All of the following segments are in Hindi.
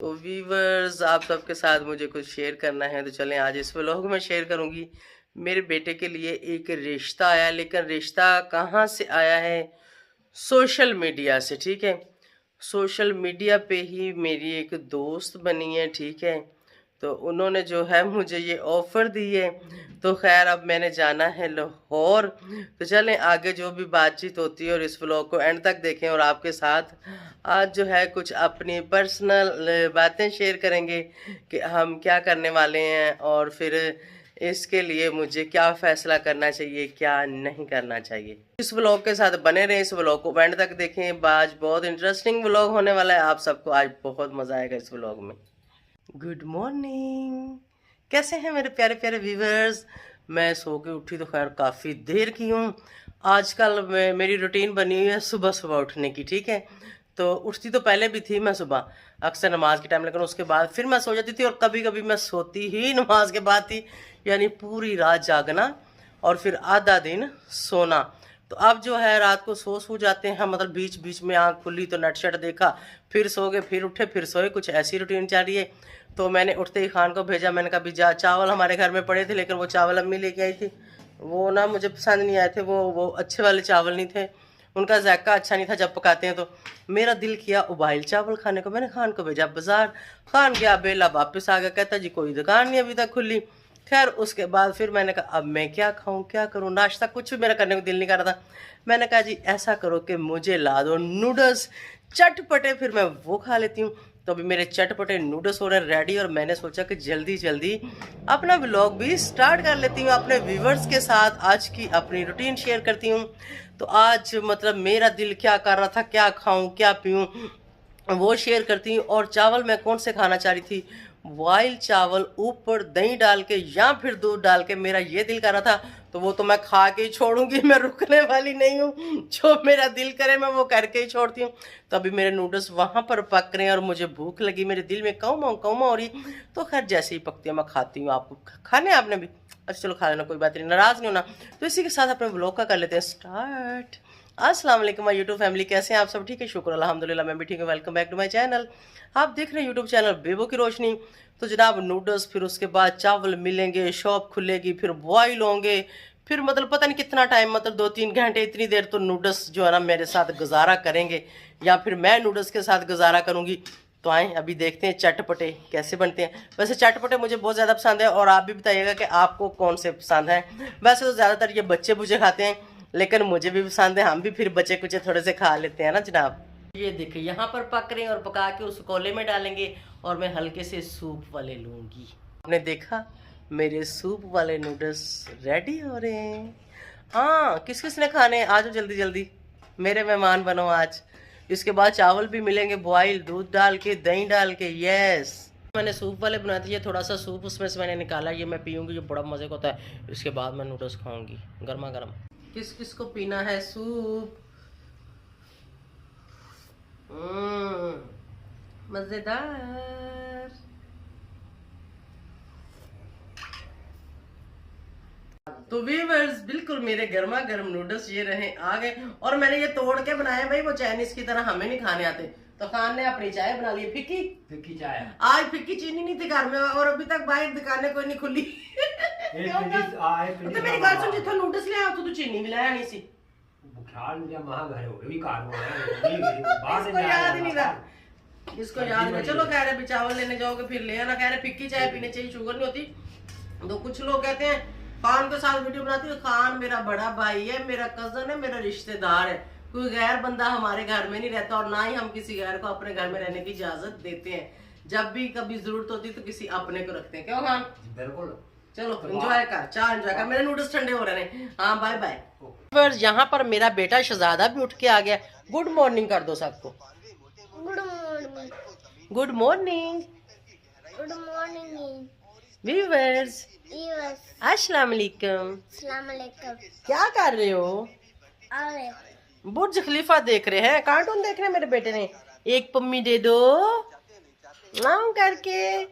तो व्यूवर्स, आप सबके साथ मुझे कुछ शेयर करना है, तो चलें आज इस व्लॉग में शेयर करूंगी। मेरे बेटे के लिए एक रिश्ता आया, लेकिन रिश्ता कहाँ से आया है? सोशल मीडिया से। ठीक है, सोशल मीडिया पे ही मेरी एक दोस्त बनी है। ठीक है, तो उन्होंने जो है मुझे ये ऑफ़र दी है। तो खैर अब मैंने जाना है लाहौर। तो चलें आगे जो भी बातचीत होती है और इस व्लॉग को एंड तक देखें। और आपके साथ आज जो है कुछ अपनी पर्सनल बातें शेयर करेंगे कि हम क्या करने वाले हैं और फिर इसके लिए मुझे क्या फ़ैसला करना चाहिए, क्या नहीं करना चाहिए। इस व्लॉग के साथ बने रहें, इस व्लॉग को एंड तक देखें। आज बहुत इंटरेस्टिंग व्लॉग होने वाला है, आप सबको आज बहुत मज़ा आएगा इस व्लॉग में। गुड मॉर्निंग, कैसे हैं मेरे प्यारे प्यारे व्यूवर्स। मैं सो के उठी तो खैर काफ़ी देर की हूँ। आजकल मेरी रूटीन बनी हुई है सुबह सुबह उठने की। ठीक है, तो उठती तो पहले भी थी मैं सुबह अक्सर नमाज के टाइम, लेकिन उसके बाद फिर मैं सो जाती थी और कभी कभी मैं सोती ही नमाज के बाद थी। यानी पूरी रात जागना और फिर आधा दिन सोना। तो अब जो है रात को सो जाते हैं, मतलब बीच बीच में आँख खुली तो नट शट देखा, फिर सो गए, फिर उठे, फिर सोए। कुछ ऐसी रूटीन चल रही है। तो मैंने उठते ही खान को भेजा। मैंने कहा भी जा, चावल हमारे घर में पड़े थे, लेकिन वो चावल अम्मी लेके आई थी, वो ना मुझे पसंद नहीं आए थे। वो अच्छे वाले चावल नहीं थे, उनका जायका अच्छा नहीं था जब पकाते हैं। तो मेरा दिल किया उबाइल चावल खाने को। मैंने खान को भेजा बाजार। खान गया, बेला वापस आ गया, कहता जी कोई दुकान नहीं अभी तक खुली। खैर उसके बाद फिर मैंने कहा अब मैं क्या खाऊं, क्या करूं। नाश्ता कुछ भी मेरा करने को दिल नहीं कर रहा था। मैंने कहा जी ऐसा करो कि मुझे ला दो नूडल्स चटपटे, फिर मैं वो खा लेती हूँ। तो अभी मेरे चटपटे नूडल्स हो रहे हैं रेडी, और मैंने सोचा कि जल्दी जल्दी अपना व्लॉग भी स्टार्ट कर लेती हूँ, अपने व्यूवर्स के साथ आज की अपनी रूटीन शेयर करती हूँ। तो आज मतलब मेरा दिल क्या कर रहा था, क्या खाऊं क्या पीऊं, वो शेयर करती हूँ। और चावल मैं कौन से खाना चाह रही थी, बॉयल चावल ऊपर दही डाल के या फिर दूध डाल के, मेरा ये दिल कर रहा था। तो वो तो मैं खा के ही छोड़ूंगी, मैं रुकने वाली नहीं हूँ। जो मेरा दिल करे मैं वो करके ही छोड़ती हूँ। तो अभी मेरे नूडल्स वहाँ पर पक रहे हैं और मुझे भूख लगी, मेरे दिल में कौमा कौमा हो रही। तो खैर जैसे ही पकती है मैं खाती हूँ। आपको खाने आपने भी? अच्छा चलो खा लेना, कोई बात नहीं, नाराज़ नहीं होना। तो इसी के साथ अपने व्लॉग का कर लेते हैं स्टार्ट। अस्सलाम वालेकुम माय यूट्यूब फैमिली, कैसे हैं आप सब? ठीक है, शुक्र अल्हम्दुलिल्लाह, मैं भी ठीक हूँ। Welcome back to my channel. आप देख रहे हैं यूट्यूब चैनल बेबो की रोशनी। तो जनाब नूडल्स, फिर उसके बाद चावल मिलेंगे, शॉप खुलेगी, फिर बॉयल होंगे, फिर मतलब पता नहीं कितना टाइम, मतलब 2-3 घंटे, इतनी देर तो नूडल्स जो है ना मेरे साथ गुजारा करेंगे, या फिर मैं नूडल्स के साथ गुजारा करूँगी। तो आए अभी देखते हैं चटपटे कैसे बनते हैं। वैसे चटपटे मुझे बहुत ज़्यादा पसंद है, और आप भी बताइएगा कि आपको कौन से पसंद हैं। वैसे तो ज़्यादातर ये बच्चे मुझे खाते हैं, लेकिन मुझे भी पसंद है, हम भी फिर बचे कुचे थोड़े से खा लेते हैं ना जनाब। ये देखिए यहाँ पर पक रहे हैं, और पका के उस कोले में डालेंगे, और मैं हल्के से सूप वाले लूँगी। आपने देखा मेरे सूप वाले नूडल्स रेडी हो रहे हैं। हाँ, किस किस ने खाने हैं? आ जाओ जल्दी जल्दी, मेरे मेहमान बनो आज। इसके बाद चावल भी मिलेंगे बॉयल, दूध डाल के, दही डाल के। यस, मैंने सूप वाले बनाए थे। ये थोड़ा सा सूप उसमें से मैंने निकाला, ये मैं पीऊँगी, ये बड़ा मज़े का होता है। इसके बाद मैं नूडल्स खाऊँगी गर्मा गर्म। किस किस को पीना है सूप? मजेदार। तो व्यूअर्स, बिल्कुल मेरे गर्मा गर्म नूडल्स ये रहे आ गए, और मैंने ये तोड़ के बनाए भाई, वो चाइनीज की तरह हमें नहीं खाने आते। तो खान ने अपनी चाय बना ली, फिक्की फिक्की चाय। आज फिक्की चीनी नहीं थी घर में, और अभी तक बाहर दुकानें कोई नहीं खुली। तो मेरी बात सुन, जितना नूडल्स ले आया तो चीनी भी लाया नहीं सी। इसको याद ही नहीं रहा, इसको याद नहीं। चलो कह रहे चावल लेने जाओगे फिर ले आना। कह रहे फिक्की चाय पीने चाहिए, शुगर नहीं होती। तो कुछ लोग कहते हैं खान के साथ वीडियो बनाती है। खान मेरा बड़ा भाई है, मेरा कजन है, मेरा रिश्तेदार है। कोई गैर बंदा हमारे घर में नहीं रहता, और ना ही हम किसी गैर को अपने घर में रहने की इजाजत देते हैं। जब भी कभी जरूरत होती तो किसी अपने को रखते हैं। क्यों खान? बिल्कुल। चलो एंजॉय कर, चाय एंजॉय कर। मेरे नूडल्स ठंडे हो रहे हैं। हाँ बाय बाय। पर यहाँ पर मेरा बेटा शहजादा भी उठ के आ गया। गुड मॉर्निंग कर दो सबको। Good morning. Good morning good morning viewers. अस्सलाम वालेकुम। अस्सलाम वालेकुम। क्या कर रहे हो? अरे बुर्ज खलीफा देख रहे हैं, कार्टून देख रहे हैं मेरे बेटे ने। एक पम्मी दे दो नाम करके।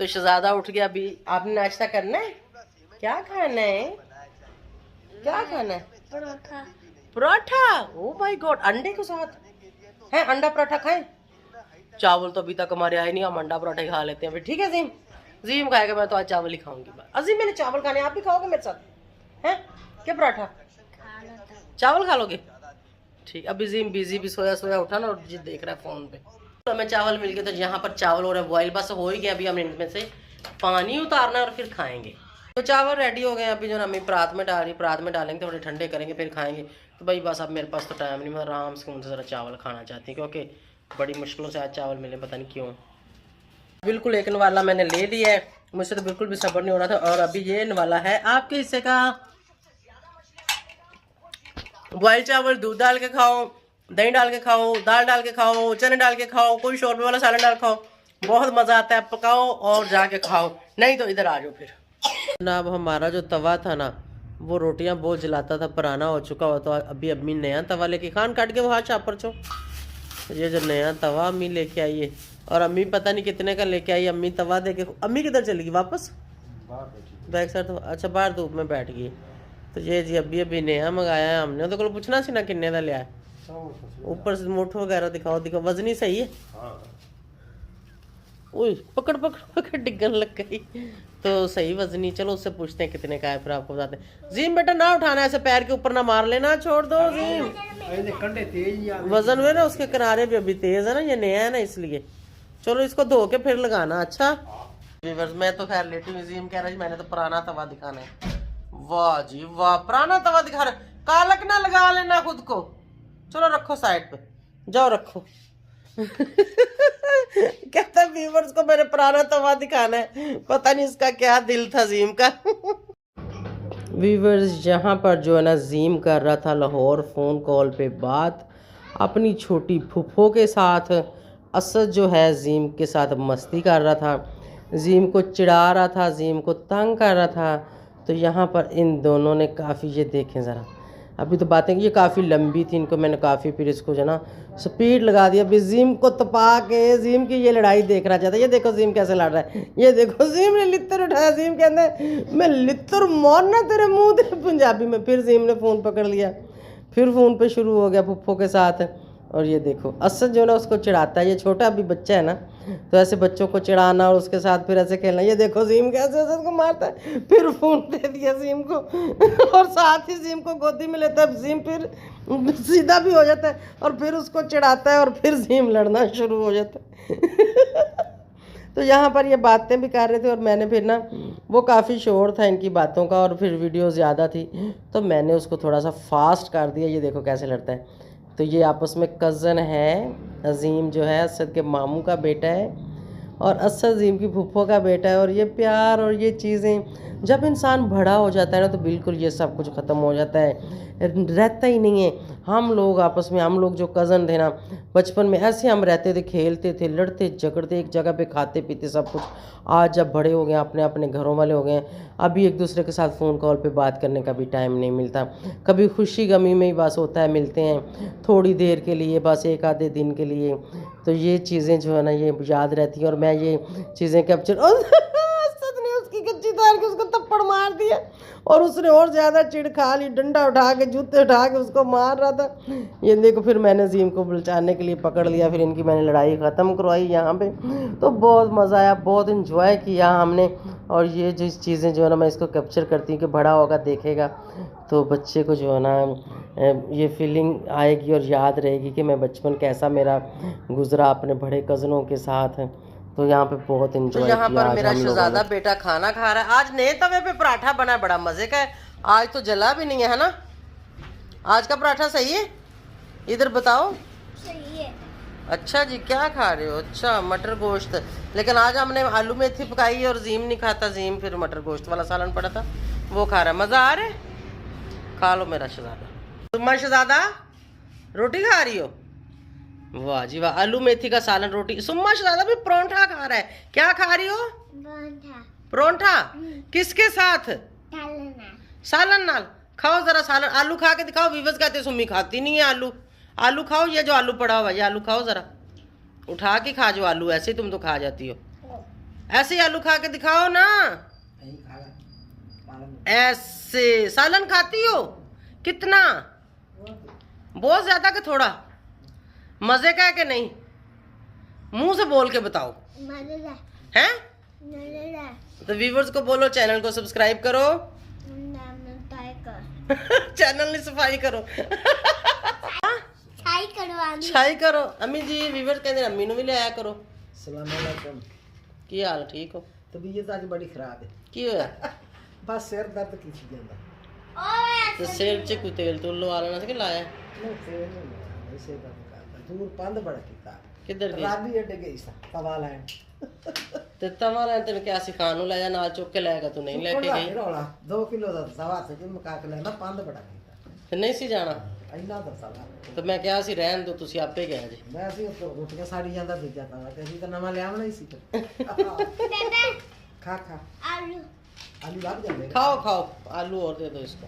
तो शहजादा उठ गया। अभी आपने नाश्ता करना है? क्या खाना है? क्या खाना है? Paratha. Paratha. Oh my God, अंडे के साथ है? अंडा पराठा खाएं? चावल तो अभी तक हमारे आए नहीं, हम अंडा पराठे खा लेते हैं फिर। ठीक है जीम, जीम खाएगा, मैं तो आज चावल ही खाऊंगी। अजीम मैंने चावल खाने, आप भी खाओगे मेरे साथ हैं क्या पराठा? चावल खा लोगे? ठीक। अभी जीम बिजी भी सोया सोया उठा ना और जी देख रहा है फोन पे। तो हमें चावल मिल गए, तो यहाँ पर चावल हो रहे हैं बॉयल, बस हो ही गया। अभी हम इनमें से पानी उतारना और फिर खाएंगे। तो चावल रेडी हो गए। अभी जो हमें परात में डाल रही, परात में डालेंगे, थोड़े ठंडे करेंगे फिर खाएंगे। तो भाई बस अब मेरे पास तो टाइम नहीं, मैं आराम से उनसे ज़रा चावल खाना चाहती हूँ, क्योंकि बड़ी मुश्किलों से आज चावल मिले, पता नहीं क्यों। बिल्कुल एक नवाला मैंने ले लिया है, मुझसे तो बिल्कुल भी सब्र नहीं हो रहा था। और अभी ये नवाला है आपके हिस्से का। बॉयल चावल दूध डाल के खाओ, दही डाल के खाओ, दाल डाल के खाओ, चने डाल के खाओ, कोई शोरबे वाला सालन डाल खाओ, बहुत मज़ा आता है। पकाओ और जाके खाओ, नहीं तो इधर आ जाओ फिर। ना अब हमारा जो तवा था ना, वो रोटियां बहुत जलाता था, पुराना हो चुका हो। तो अभी अम्मी नया तवा लेके खान काट के वहाँ चापर चो। ये जो नया तवा अम्मी लेके आई है, और अम्मी पता नहीं कितने का लेके आई। अम्मी तवा दे के, अम्मी किधर चली गई? वापस बैक साइड। तो अच्छा बाहर धूप में बैठ गई। तो ये जी अभी अभी नया मंगाया है हमने। तो पूछना सी ना किन्ने का लिया है। ऊपर से मुठ वगैरह दिखाओ, दिखाओ वजनी सही है। ओए पकड़ पकड़ पकड़ डिगन लग गई। तो सही वजनी, चलो उससे पूछते हैं कितने का है, फिर आपको बताते हैं। जीम बेटा ना उठाना, ऐसे पैर के ऊपर ना मार लेना, छोड़ दो जीम। वजन में ना उसके किनारे भी अभी तेज है ना, ये नया है ना इसलिए। चलो इसको धो के फिर लगाना। अच्छा मैं तो खैर लेटी हुई, जीम कह रहा है मैंने तो पुराना तवा दिखाना है। वाह जी वाह, पुराना तवा दिखा रहे, कालक ना लगा लेना खुद को। चलो रखो साइड पे, जाओ रखो। कहता व्यूअर्स को मैंने पुराना तवा दिखाना है, पता नहीं इसका क्या दिल था जीम का। व्यूअर्स यहाँ पर जो है ना जीम कर रहा था लाहौर फ़ोन कॉल पे बात अपनी छोटी फूफो के साथ। असद जो है जीम के साथ मस्ती कर रहा था, जीम को चिढ़ा रहा था, जीम को तंग कर रहा था। तो यहाँ पर इन दोनों ने काफ़ी, ये देखें ज़रा, अभी तो बातें ये काफ़ी लंबी थी, इनको मैंने काफ़ी फिर इसको जो ना स्पीड लगा दिया। अभी जीम को तपा के जीम की ये लड़ाई देखना चाहता है। ये देखो जीम कैसे लड़ रहा है, ये देखो जीम ने लित्तर उठाया। जीम के अंदर मैं लित्तर मारना तेरे मुंह दे पंजाबी में। फिर जीम ने फ़ोन पकड़ लिया, फिर फ़ोन पे शुरू हो गया पुप्पो के साथ। और ये देखो असद जो है ना उसको चिढ़ाता है, ये छोटा अभी बच्चा है ना, तो ऐसे बच्चों को चिढ़ाना और उसके साथ फिर ऐसे खेलना। ये देखो जीम कैसे असद को मारता है, फिर फ़ोन दे दिया जीम को और साथ ही जीम को गोदी में लेता है। जीम फिर सीधा भी हो जाता है और फिर उसको चिढ़ाता है और फिर जीम लड़ना शुरू हो जाता है। तो यहाँ पर ये बातें भी कर रहे थे और मैंने फिर ना, वो काफ़ी शोर था इनकी बातों का और फिर वीडियो ज़्यादा थी, तो मैंने उसको थोड़ा सा फास्ट कर दिया। ये देखो कैसे लड़ता है। तो ये आपस में कज़न है, अजीम जो है असद के मामू का बेटा है और असद अजीम की फूफो का बेटा है। और ये प्यार और ये चीज़ें, जब इंसान बड़ा हो जाता है ना तो बिल्कुल ये सब कुछ ख़त्म हो जाता है, रहता ही नहीं है। हम लोग आपस में, हम लोग जो कज़न थे ना बचपन में, ऐसे हम रहते थे, खेलते थे, लड़ते झगड़ते, एक जगह पे खाते पीते सब कुछ। आज जब बड़े हो गए, अपने अपने घरों वाले हो गए, अभी एक दूसरे के साथ फ़ोन कॉल पे बात करने का भी टाइम नहीं मिलता। कभी खुशी गमी में ही बस होता है, मिलते हैं थोड़ी देर के लिए, बस एक आधे दिन के लिए। तो ये चीज़ें जो है ना ये याद रहती हैं और मैं ये चीज़ें कैप्चर ने उसकी कच्ची तार के उसको थप्पड़ मार दिया और उसने और ज़्यादा चिढ़ खा ली, डंडा उठा के जूते उठा के उसको मार रहा था। ये देखो फिर मैंने जीम को बचाने के लिए पकड़ लिया, फिर इनकी मैंने लड़ाई ख़त्म करवाई यहाँ पे। तो बहुत मज़ा आया, बहुत इन्जॉय किया हमने। और ये जिस चीज़ें जो है ना मैं इसको कैप्चर करती हूँ कि बड़ा होगा देखेगा तो बच्चे को जो है ना ये फीलिंग आएगी और याद रहेगी कि मैं बचपन कैसा मेरा गुजरा अपने बड़े कज़नों के साथ। तो यहाँ पे बहुत एंजॉय किया। यहाँ पर मेरा शहजादा बेटा खाना खा रहा है। आज नए तवे पे पराठा बना है, बड़ा मज़े का है। आज तो जला भी नहीं है ना? आज का पराठा सही है? इधर बताओ। सही है। अच्छा जी, क्या खा रहे हो? अच्छा मटर गोश्त। लेकिन आज हमने आलू मेथी पकाई और जीम नहीं खाता, जीम फिर मटर गोश्त वाला सालन पड़ा था वो खा रहा है। मज़ा आ रहा है? खा लो मेरा शहजादा। तुम शहजादा रोटी खा रही हो? वाह जी वाह, आलू मेथी का सालन रोटी। सुम्मा शहजादा भी परोंठा खा रहा है। क्या खा रही हो? परोंठा। किसके साथ? सालन नाल। खाओ जरा सालन, आलू खा के दिखाओ। विवस कहते सुम्मी खाती नहीं है आलू। आलू खाओ, ये जो आलू पड़ा हुआ ये आलू खाओ जरा, उठा के खा जो आलू। ऐसे तुम तो खा जाती हो, ऐसे ही आलू खा के दिखाओ ना। ऐसे सालन खाती हो? कितना? बहुत ज्यादा कि थोड़ा? मजे का है कि नहीं? मुंह से बोल के बताओ। मजेदार हैं? मजेदार तो व्यूवर्स को बोलो चैनल को सब्सक्राइब करो। चैनल नहीं सफाई करो। छाई करवानी छाई करो। अम्मी जी व्यूवर्स कहते अम्मी नु भी ले आया करो। सलाम अलैकुम। की हाल ठीक हो? तबीयत आज बड़ी खराब है। की होया? बस सिर दर्द की चीज ਜਾਂਦਾ। ਤੇ ਸਿਰ 'ਚ ਕੋਈ ਤੇਲ ਤੂਲ ਲਵਾ ਲੈਣਾ ਸੀ ਕਿ ਲਾਇਆ? ਨਹੀਂ ਫੇਰ ਨਹੀਂ ਐਸੇ ਦਰਦ ਕਰਦਾ। ਦੂਰ ਪੰਧ ਬੜਾ ਕੀਤਾ। ਕਿੱਧਰ ਗਈ? ਰਾਬੀ ਅੱਡੇ ਗਈ ਸਾਂ ਤਵਾ ਲੈਣ। ਤੇ ਤਵਾ ਲੈਣ ਤੈਨੂੰ ਕਿਹਾ ਸੀ ਖਾਣ ਨੂੰ ਲੈ ਜਾ, ਨਾਲ ਚੁੱਕ ਕੇ ਲੈਗਾ, ਤੂੰ ਨਹੀਂ ਲੈ ਕੇ ਗਈ। ਰੌਲਾ 2 ਕਿਲੋ ਦਾ ਤਵਾ ਤੇ ਮੁਕਾ ਕੇ ਲੈਣਾ ਪੰਧ ਬੜਾ ਕੀਤਾ। ਤੇ ਨਹੀਂ ਸੀ ਜਾਣਾ ਇੰਨਾ ਦਾ ਤਵਾ। ਤੇ ਮੈਂ ਕਿਹਾ ਸੀ ਰਹਿਣ ਦੋ, ਤੁਸੀਂ ਆਪੇ ਗਏ ਜੀ। ਮੈਂ ਅਸੀਂ ਰੋਟੀਆਂ ਸਾੜੀ ਜਾਂਦਾ ਦੂਜਾ ਤਵਾ ਤੇ ਅਸੀਂ ਤਾਂ ਨਵਾਂ ਲਿਆਵਣਾ ਹੀ ਸੀ। बेबे ਖਾ ਖਾ आलू ਆਲੂ ਲੱਗ ਜਾਂਦੇ। खाओ खाओ आलू और दे दो इसको।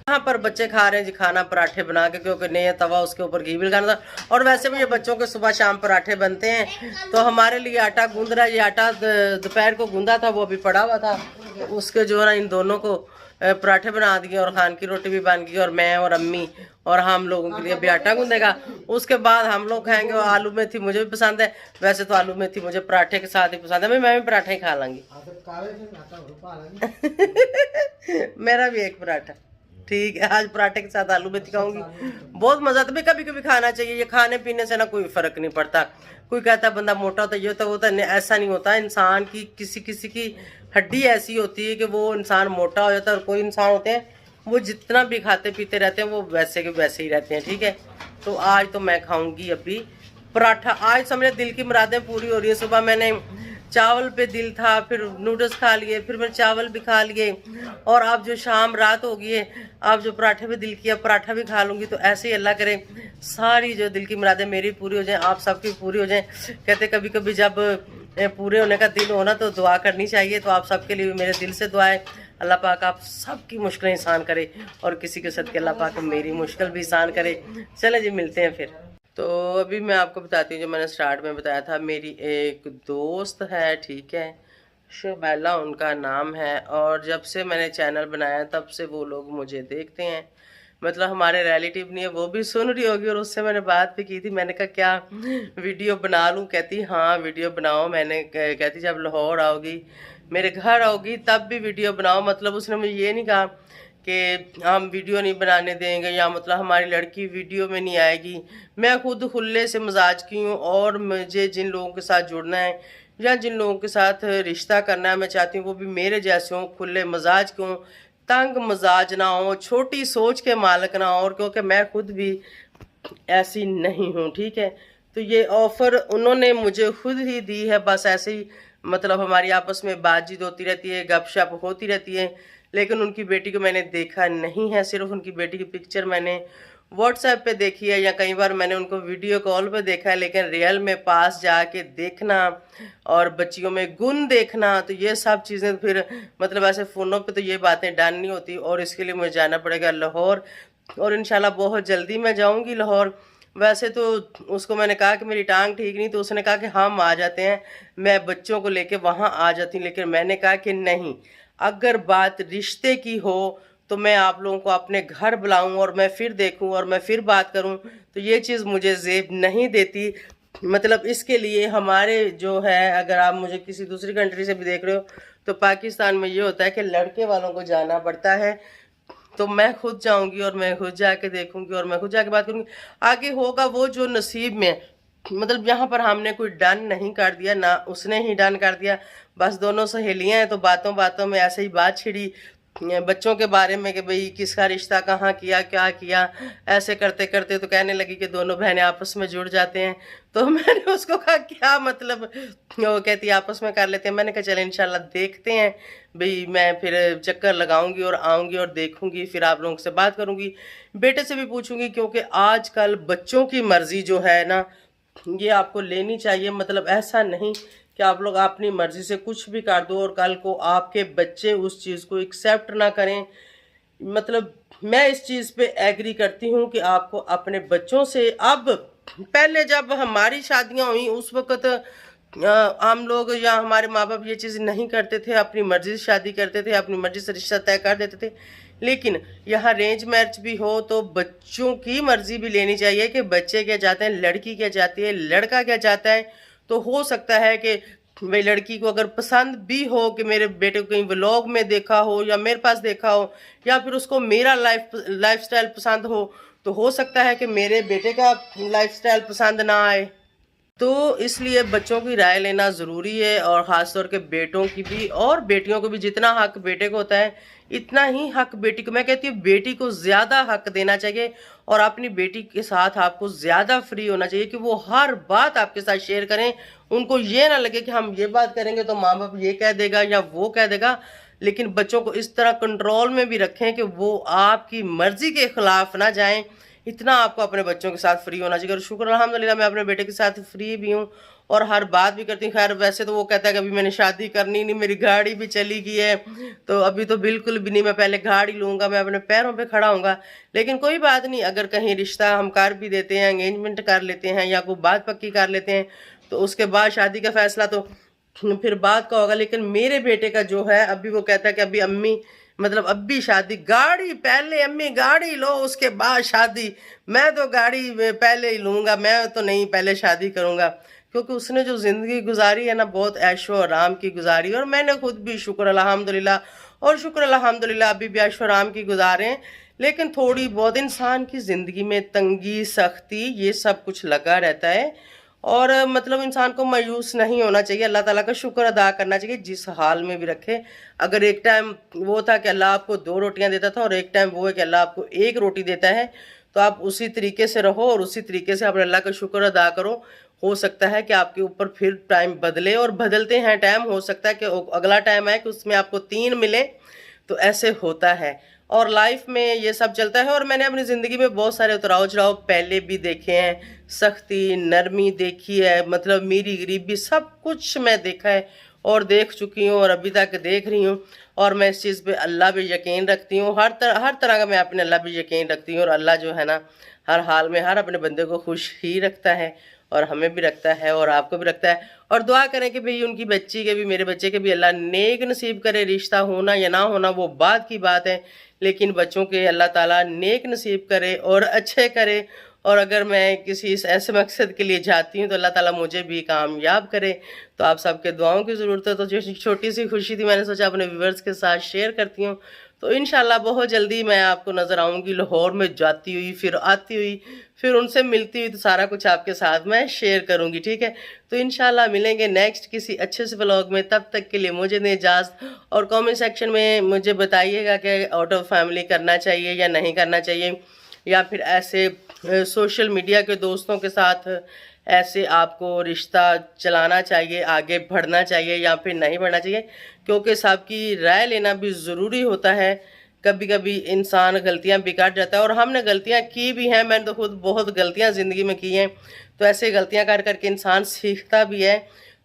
यहाँ पर बच्चे खा रहे हैं जी खाना, पराठे बना के, क्योंकि नया तवा उसके ऊपर घी भी लगाना था। और वैसे भी ये बच्चों के सुबह शाम पराठे बनते हैं, तो हमारे लिए आटा गूंद रहा है। ये आटा दोपहर को गूंदा था, वो अभी पड़ा हुआ था, उसके जो है ना इन दोनों को पराठे बना दिए और खान की रोटी भी बन गई। और मैं और अम्मी और हम लोगों के लिए भी आटा गूंदेगा, उसके बाद हम लोग खाएंगे। और आलू मेथी मुझे भी पसंद है, वैसे तो आलू मेथी मुझे पराठे के साथ ही पसंद है। मैं भी पराठा ही खा लांगी। मेरा भी एक पराठा ठीक है। आज पराठे के साथ आलू मेथी खाऊंगी, बहुत मजा आता है। कभी कभी खाना चाहिए, ये खाने पीने से ना कोई फर्क नहीं पड़ता। कोई कहता है बंदा मोटा होता है, ये होता है, वो होता है, ऐसा नहीं होता। इंसान की किसी किसी की हड्डी ऐसी होती है कि वो इंसान मोटा हो जाता है, और कोई इंसान होते हैं वो जितना भी खाते पीते रहते हैं वो वैसे के वैसे ही रहते हैं। ठीक है, तो आज तो मैं खाऊंगी अभी पराठा। आज समझे दिल की मुरादें पूरी हो रही है। सुबह मैंने चावल पे दिल था, फिर नूडल्स खा लिए, फिर मैंने चावल भी खा लिए, और अब जो शाम रात हो गई है, अब जो पराठे पे दिल किया पराठा भी खा लूँगी। तो ऐसे ही अल्लाह करे सारी जो दिल की मुरादें मेरी पूरी हो जाएं, आप सबकी पूरी हो जाएं। कहते कभी कभी जब पूरे होने का दिन हो ना तो दुआ करनी चाहिए। तो आप सबके लिए मेरे दिल से दुआ है, अल्लाह पाक आप सबकी मुश्किलें आसान करे, और किसी के सदके अल्लाह पाक मेरी मुश्किल भी आसान करे। चले जी मिलते हैं फिर। तो अभी मैं आपको बताती हूँ, जो मैंने स्टार्ट में बताया था, मेरी एक दोस्त है, ठीक है, शुबैला उनका नाम है। और जब से मैंने चैनल बनाया तब से वो लोग मुझे देखते हैं, मतलब हमारे रिलेटिव नहीं है, वो भी सुन रही होगी। और उससे मैंने बात भी की थी, मैंने कहा क्या वीडियो बना लूँ? कहती हाँ वीडियो बनाओ। मैंने कहती जब लाहौर आओगी, मेरे घर आओगी, तब भी वीडियो बनाओ। मतलब उसने मुझे ये नहीं कहा कि हम वीडियो नहीं बनाने देंगे, या मतलब हमारी लड़की वीडियो में नहीं आएगी। मैं खुद खुले से मिजाज की हूँ, और मुझे जिन लोगों के साथ जुड़ना है या जिन लोगों के साथ रिश्ता करना है, मैं चाहती हूँ वो भी मेरे जैसे हों, खुले मिजाज के हों, तंग मिजाज ना हो, छोटी सोच के मालिक ना हो। और क्योंकि मैं खुद भी ऐसी नहीं हूँ, ठीक है। तो ये ऑफ़र उन्होंने मुझे खुद ही दी है, बस ऐसे ही मतलब हमारी आपस में बातचीत होती रहती है, गपशप होती रहती है। लेकिन उनकी बेटी को मैंने देखा नहीं है, सिर्फ उनकी बेटी की पिक्चर मैंने व्हाट्सएप पे देखी है, या कई बार मैंने उनको वीडियो कॉल पे देखा है। लेकिन रियल में पास जाके देखना और बच्चियों में गुण देखना, तो ये सब चीज़ें फिर मतलब ऐसे फ़ोनों पे तो ये बातें डन नहीं होती। और इसके लिए मुझे जाना पड़ेगा लाहौर, और इंशाल्लाह बहुत जल्दी मैं जाऊँगी लाहौर। वैसे तो उसको मैंने कहा कि मेरी टांग ठीक नहीं, तो उसने कहा कि हम आ जाते हैं, मैं बच्चों को लेके वहाँ आ जाती हूँ। लेकिन मैंने कहा कि नहीं, अगर बात रिश्ते की हो तो मैं आप लोगों को अपने घर बुलाऊं, और मैं फिर देखूं, और मैं फिर बात करूं। तो ये चीज़ मुझे ज़ेब नहीं देती। मतलब इसके लिए हमारे जो है, अगर आप मुझे किसी दूसरी कंट्री से भी देख रहे हो, तो पाकिस्तान में ये होता है कि लड़के वालों को जाना पड़ता है। तो मैं खुद जाऊंगी, और मैं खुद जाके देखूंगी, और मैं खुद जाके बात करूंगी। आगे होगा वो जो नसीब में। मतलब यहाँ पर हमने कोई डन नहीं कर दिया, ना उसने ही डन कर दिया। बस दोनों सहेलियाँ हैं, तो बातों बातों में ऐसे ही बात छिड़ी बच्चों के बारे में कि भाई किसका रिश्ता कहाँ किया, क्या किया। ऐसे करते करते तो कहने लगी कि दोनों बहनें आपस में जुड़ जाते हैं। तो मैंने उसको कहा क्या मतलब? वो कहती आपस में कर लेते हैं। मैंने कहा चले इंशाल्लाह देखते हैं भाई, मैं फिर चक्कर लगाऊंगी और आऊँगी और देखूंगी, फिर आप लोगों से बात करूंगी, बेटे से भी पूछूंगी। क्योंकि आजकल बच्चों की मर्ज़ी जो है ना, ये आपको लेनी चाहिए। मतलब ऐसा नहीं कि आप लोग अपनी मर्ज़ी से कुछ भी कर दो और कल को आपके बच्चे उस चीज़ को एक्सेप्ट ना करें। मतलब मैं इस चीज़ पे एग्री करती हूँ कि आपको अपने बच्चों से, अब पहले जब हमारी शादियाँ हुई उस वक़्त हम लोग या हमारे माँ बाप ये चीज़ नहीं करते थे, अपनी मर्ज़ी से शादी करते थे, अपनी मर्ज़ी से रिश्ता तय कर देते थे। लेकिन यहाँ अरेंज मैरिज भी हो तो बच्चों की मर्ज़ी भी लेनी चाहिए कि बच्चे क्या चाहते हैं, लड़की क्या चाहती है, लड़का क्या चाहता है। तो हो सकता है कि भाई लड़की को अगर पसंद भी हो कि मेरे बेटे को कहीं व्लॉग में देखा हो या मेरे पास देखा हो, या फिर उसको मेरा लाइफस्टाइल पसंद हो सकता है कि मेरे बेटे का लाइफस्टाइल पसंद ना आए। तो इसलिए बच्चों की राय लेना ज़रूरी है, और ख़ास तौर के बेटों की भी और बेटियों को भी। जितना हक बेटे को होता है इतना ही हक बेटी को, मैं कहती हूँ बेटी को ज़्यादा हक देना चाहिए, और अपनी बेटी के साथ आपको ज़्यादा फ्री होना चाहिए कि वो हर बात आपके साथ शेयर करें। उनको ये ना लगे कि हम ये बात करेंगे तो माँ बाप ये कह देगा या वो कह देगा। लेकिन बच्चों को इस तरह कंट्रोल में भी रखें कि वो आपकी मर्ज़ी के ख़िलाफ़ ना जाएँ। इतना आपको अपने बच्चों के साथ फ्री होना चाहिए। और शुक्र अल्हम्दुलिल्लाह मैं अपने बेटे के साथ फ्री भी हूँ और हर बात भी करती हूँ। खैर वैसे तो वो कहता है कि अभी मैंने शादी करनी नहीं, मेरी गाड़ी भी चली गई है, तो अभी तो बिल्कुल भी नहीं, मैं पहले गाड़ी लूँगा, मैं अपने पैरों पे खड़ा हूँगा। लेकिन कोई बात नहीं, अगर कहीं रिश्ता हम कर भी देते हैं, एंगेजमेंट कर लेते हैं या कोई बात पक्की कर लेते हैं, तो उसके बाद शादी का फैसला तो फिर बात का होगा। लेकिन मेरे बेटे का जो है, अभी वो कहता है कि अभी अम्मी, मतलब अभी शादी, गाड़ी पहले, अम्मी गाड़ी लो उसके बाद शादी। मैं तो गाड़ी पहले ही लूँगा, मैं तो नहीं पहले शादी करूँगा। क्योंकि उसने जो ज़िंदगी गुजारी है ना, बहुत ऐशो आराम की गुजारी, और मैंने खुद भी शुक्र अल्हम्दुलिल्लाह अभी भी ऐशो आराम की गुजारे हैं। लेकिन थोड़ी बहुत इंसान की ज़िंदगी में तंगी, सख्ती, ये सब कुछ लगा रहता है। और मतलब इंसान को मायूस नहीं होना चाहिए, अल्लाह ताला का शुक्र अदा करना चाहिए जिस हाल में भी रखे। अगर एक टाइम वो था कि अल्लाह आपको 2 रोटियां देता था और एक टाइम वो है कि अल्लाह आपको 1 रोटी देता है, तो आप उसी तरीके से रहो और उसी तरीके से अपने अल्लाह का शुक्र अदा करो। हो सकता है कि आपके ऊपर फिर टाइम बदले, और बदलते हैं टाइम, हो सकता है कि अगला टाइम आए कि उसमें आपको 3 मिले, तो ऐसे होता है। और लाइफ में ये सब चलता है। और मैंने अपनी ज़िंदगी में बहुत सारे उतराव चढ़ाव पहले भी देखे हैं, सख्ती, नरमी देखी है, मतलब मीरी गरीबी, सब कुछ मैं देखा है और देख चुकी हूँ और अभी तक देख रही हूँ। और मैं इस चीज़ पे अल्लाह पे यकीन रखती हूँ, हर तरह का मैं अपने अल्लाह पे यकीन रखती हूँ। और अल्लाह जो है ना, हर हाल में हर अपने बंदे को खुश ही रखता है, और हमें भी रखता है और आपको भी रखता है। और दुआ करें कि भाई उनकी बच्ची के भी, मेरे बच्चे के भी अल्लाह नेक नसीब करे। रिश्ता होना या ना होना वो बात की बात है, लेकिन बच्चों के अल्लाह ताला नेक नसीब करे और अच्छे करे। और अगर मैं किसी ऐसे मकसद के लिए जाती हूँ तो अल्लाह ताला मुझे भी कामयाब करे। तो आप सबके दुआओं की ज़रूरत है। तो जो छोटी सी खुशी थी, मैंने सोचा अपने व्यूवर्स के साथ शेयर करती हूँ। तो इंशाल्लाह बहुत जल्दी मैं आपको नज़र आऊँगी लाहौर में जाती हुई, फिर आती हुई, फिर उनसे मिलती हुई, तो सारा कुछ आपके साथ मैं शेयर करूँगी, ठीक है। तो इंशाल्लाह मिलेंगे नेक्स्ट किसी अच्छे से व्लॉग में। तब तक के लिए मुझे दें इजाज़त, और कमेंट सेक्शन में मुझे बताइएगा कि आउट ऑफ फैमिली करना चाहिए या नहीं करना चाहिए, या फिर ऐसे सोशल मीडिया के दोस्तों के साथ ऐसे आपको रिश्ता चलाना चाहिए, आगे बढ़ना चाहिए या फिर नहीं बढ़ना चाहिए। क्योंकि सबकी राय लेना भी ज़रूरी होता है। कभी कभी इंसान गलतियां भी कर जाता है, और हमने गलतियां की भी हैं, मैंने तो खुद बहुत गलतियां ज़िंदगी में की हैं। तो ऐसे गलतियां कर करके इंसान सीखता भी है।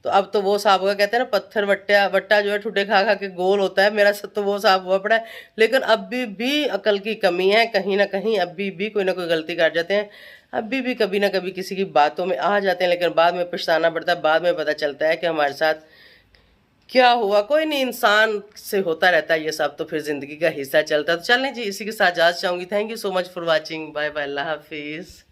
तो अब तो वो साहब का कहते हैं ना, पत्थर वट्टा जो है ठुड्डे खा खा के गोल होता है, मेरा सब तो वो साहब हुआ पड़ा है। लेकिन अभी भी अकल की कमी है, कहीं ना कहीं अभी भी कोई ना कोई गलती कर जाते हैं, अभी भी कभी ना कभी किसी की बातों में आ जाते हैं। लेकिन बाद में पछताना पड़ता है, बाद में पता चलता है कि हमारे साथ क्या हुआ। कोई नहीं, इंसान से होता रहता है ये सब, तो फिर ज़िंदगी का हिस्सा चलता है। तो चलें जी, इसी के साथ इजाज़त चाहूँगी। Thank you so much for watching. Bye bye, अल्लाह हाफिज़।